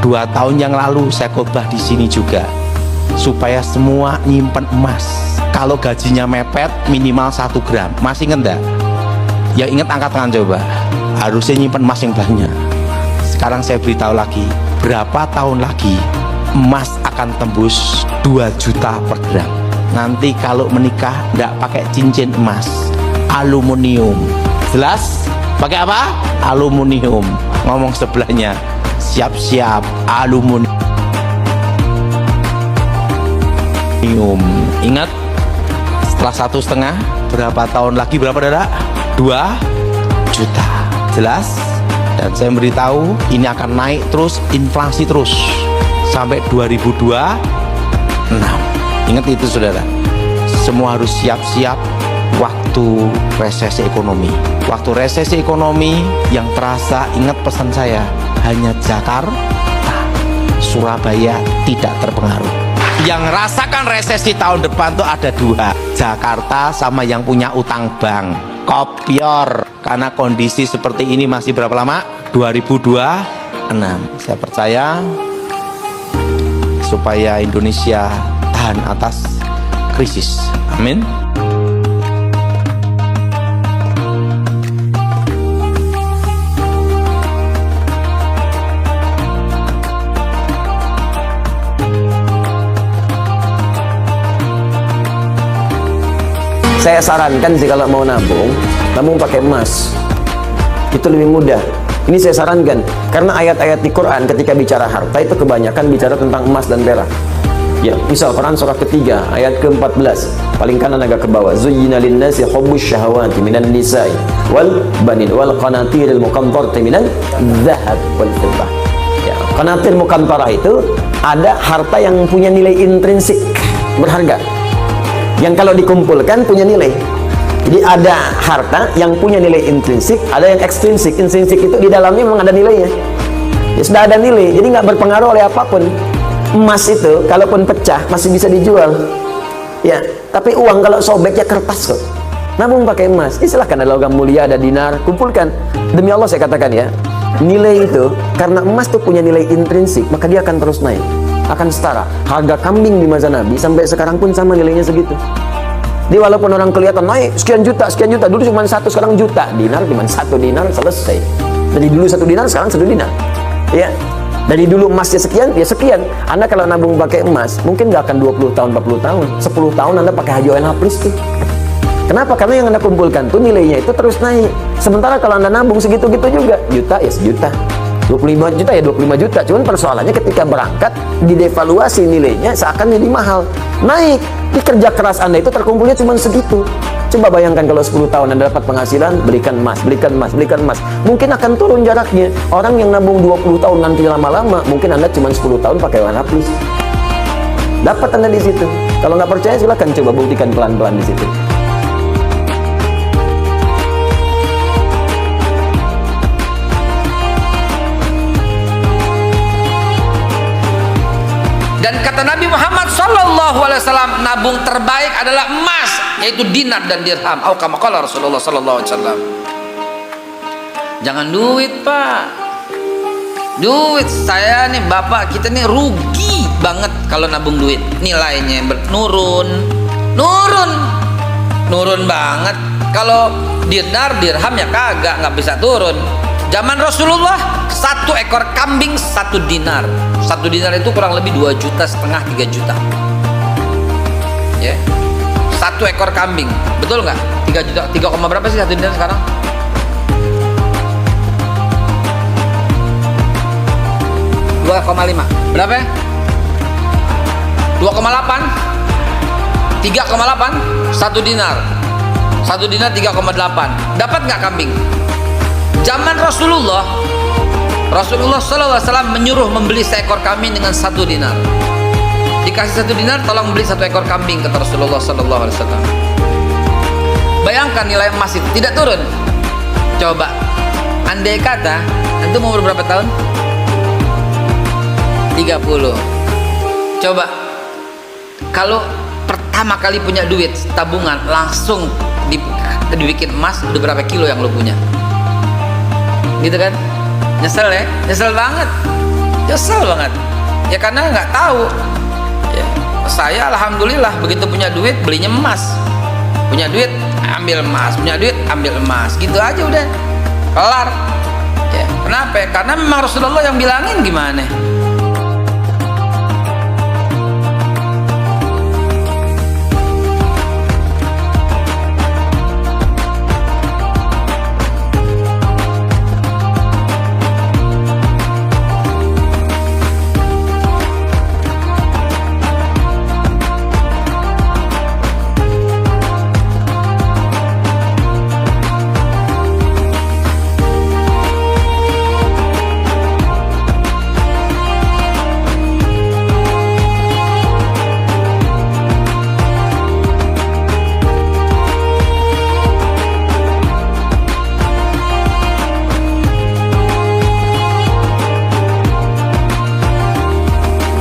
2 tahun yang lalu saya khotbah di sini juga, supaya semua nyimpen emas. Kalau gajinya mepet minimal 1 gram. Masih inget enggak? Ya inget, angkat tangan coba. Harusnya nyimpen emas yang banyak. Sekarang saya beritahu lagi, berapa tahun lagi emas akan tembus 2 juta per gram. Nanti kalau menikah enggak pakai cincin emas, aluminium. Jelas? Pakai apa? Aluminium. Ngomong sebelahnya, siap-siap aluminium. Ingat, setelah 1,5, berapa tahun lagi, berapa Dada? 2 juta. Jelas? Dan saya memberitahu ini akan naik terus, inflasi terus sampai 2026. Ingat itu saudara, semua harus siap-siap waktu resesi ekonomi. Waktu resesi ekonomi yang terasa, ingat pesan saya, hanya Jakarta, Surabaya tidak terpengaruh. Yang rasakan resesi tahun depan tuh ada 2, Jakarta sama yang punya utang bank, kopior. Karena kondisi seperti ini masih berapa lama? 2026. Saya percaya supaya Indonesia tahan atas krisis. Amin. Saya sarankan sih kalau mau nabung pakai emas. Itu lebih mudah. Ini saya sarankan karena ayat-ayat di Quran ketika bicara harta itu kebanyakan bicara tentang emas dan perak. Ya, misal Quran surah ketiga ayat ke-14, paling kanan agak ke bawah. Zuyyina lin-nasi hubbus syahawati minan nisa'i wal banin wal qanatiril muqantarati minan dzahab wal fiddah. Ya, qanatir muqantarah itu ada harta yang punya nilai intrinsik, berharga, yang kalau dikumpulkan punya nilai. Jadi ada harta yang punya nilai intrinsik, ada yang ekstrinsik. Intrinsik itu di dalamnya memang ada nilainya. Ya sudah ada nilai, jadi nggak berpengaruh oleh apapun. Emas itu kalaupun pecah masih bisa dijual. Ya, tapi uang kalau sobek ya kertas kok. Nabung pakai emas. Silahkan, ada logam mulia, ada dinar, kumpulkan. Demi Allah saya katakan ya, nilai itu karena emas tuh punya nilai intrinsik, maka dia akan terus naik, akan setara. Harga kambing di masa Nabi sampai sekarang pun sama nilainya segitu. Jadi walaupun orang kelihatan naik sekian juta, dulu cuma 1, sekarang juta. Dinar cuma 1 dinar, selesai. Dari dulu 1 dinar, sekarang 1 dinar. Ya, dari dulu emasnya sekian, ya sekian. Anda kalau nabung pakai emas, mungkin nggak akan 20 tahun, 40 tahun, 10 tahun Anda pakai Haji ONH Plus tuh. Kenapa? Karena yang Anda kumpulkan tuh nilainya itu terus naik. Sementara kalau Anda nabung segitu-gitu juga, juta ya sejuta, 25 juta ya 25 juta. Cuman persoalannya ketika berangkat didevaluasi nilainya seakan jadi mahal, naik. Di kerja keras Anda itu terkumpulnya cuma segitu. Coba bayangkan kalau 10 tahun Anda dapat penghasilan, belikan emas, belikan emas, belikan emas. Mungkin akan turun jaraknya. Orang yang nabung 20 tahun nanti lama-lama, mungkin Anda cuma 10 tahun pakai warna plus. Dapat Anda di situ. Kalau nggak percaya silakan coba buktikan pelan-pelan di situ. Dan kata Nabi Muhammad SAW, nabung terbaik adalah emas, yaitu dinar dan dirham. Atau kama qala Rasulullah SAW. Jangan duit pak. Duit saya nih, bapak kita nih rugi banget kalau nabung duit. Nilainya nurun banget. Kalau dinar dirham ya kagak, nggak bisa turun. Zaman Rasulullah 1 ekor kambing 1 dinar. 1 dinar itu kurang lebih 2,5 juta, 3 juta. Ya, 1 ekor kambing, betul nggak? 3 juta, 3, berapa sih 1 dinar sekarang? Berapa ya? 2,8, 3,8, 1 dinar. 1 dinar 3,8. Dapat nggak kambing? Zaman Rasulullah SAW menyuruh membeli seekor kambing dengan 1 dinar. Dikasih 1 dinar, tolong beli 1 ekor kambing, kata Rasulullah SAW. Bayangkan nilai emas itu tidak turun. Coba, andai kata antum umur berapa tahun? 30. Coba, kalau pertama kali punya duit tabungan langsung dibikin emas, udah berapa kilo yang lo punya? Gitu kan? Nyesel ya? Nyesel banget. Nyesel banget. Ya karena nggak tahu. Ya, saya alhamdulillah begitu punya duit belinya emas. Punya duit ambil emas, punya duit ambil emas. Gitu aja udah. Kelar. Ya, kenapa? Karena memang Rasulullah yang bilangin gimana?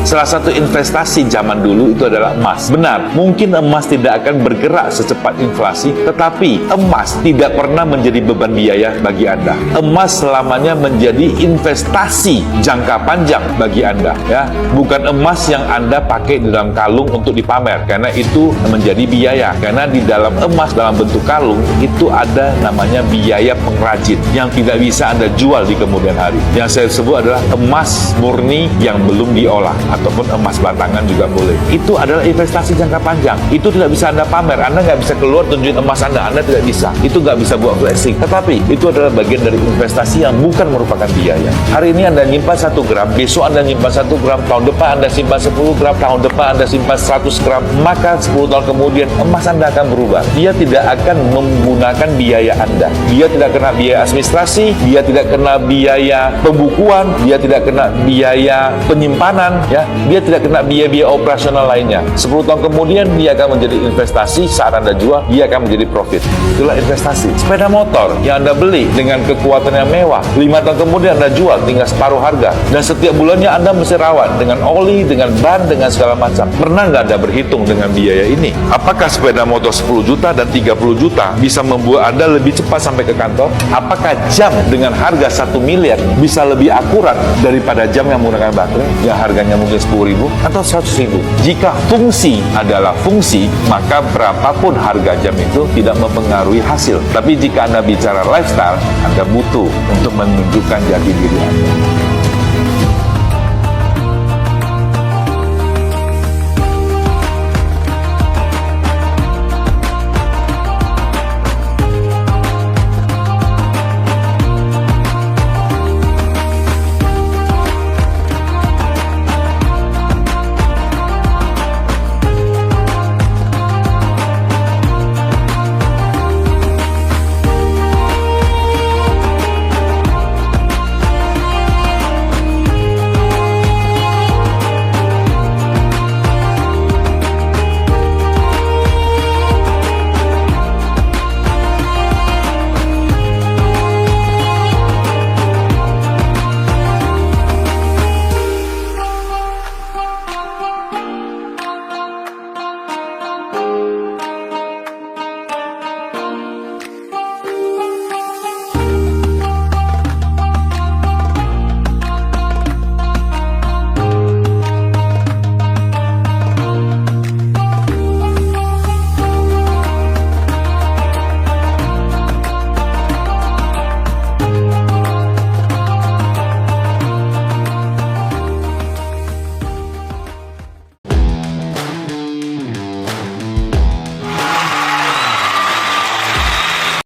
Salah satu investasi zaman dulu itu adalah emas. Benar, mungkin emas tidak akan bergerak secepat inflasi, tetapi emas tidak pernah menjadi beban biaya bagi Anda. Emas selamanya menjadi investasi jangka panjang bagi Anda, ya. Bukan emas yang Anda pakai di dalam kalung untuk dipamer, karena itu menjadi biaya. Karena di dalam emas dalam bentuk kalung itu ada namanya biaya pengrajin yang tidak bisa Anda jual di kemudian hari. Yang saya sebut adalah emas murni yang belum diolah, ataupun emas batangan juga boleh. Itu adalah investasi jangka panjang. Itu tidak bisa Anda pamer. Anda nggak bisa keluar tunjukin emas Anda tidak bisa. Itu nggak bisa buat flexing. Tetapi itu adalah bagian dari investasi yang bukan merupakan biaya. Hari ini Anda nyimpan 1 gram, besok Anda nyimpan 1 gram, tahun depan Anda simpan 10 gram, tahun depan Anda simpan 100 gram, maka 10 tahun kemudian emas Anda akan berubah. Dia tidak akan menggunakan biaya Anda. Dia tidak kena biaya administrasi, dia tidak kena biaya pembukuan, dia tidak kena biaya penyimpanan, ya. Dia tidak kena biaya-biaya operasional lainnya. 10 tahun kemudian dia akan menjadi investasi. Saat Anda jual, dia akan menjadi profit. Itulah investasi. Sepeda motor yang Anda beli dengan kekuatan yang mewah, 5 tahun kemudian Anda jual tinggal separuh harga. Dan setiap bulannya Anda mesti rawat dengan oli, dengan ban, dengan segala macam. Pernah nggak Anda berhitung dengan biaya ini? Apakah sepeda motor 10 juta dan 30 juta bisa membuat Anda lebih cepat sampai ke kantor? Apakah jam dengan harga 1 miliar bisa lebih akurat daripada jam yang menggunakan baterai yang harganya mungkin 10.000 atau 100.000? Jika fungsi adalah fungsi, maka berapapun harga jam itu tidak mempengaruhi hasil. Tapi jika Anda bicara lifestyle, Anda butuh untuk menunjukkan jati diri Anda.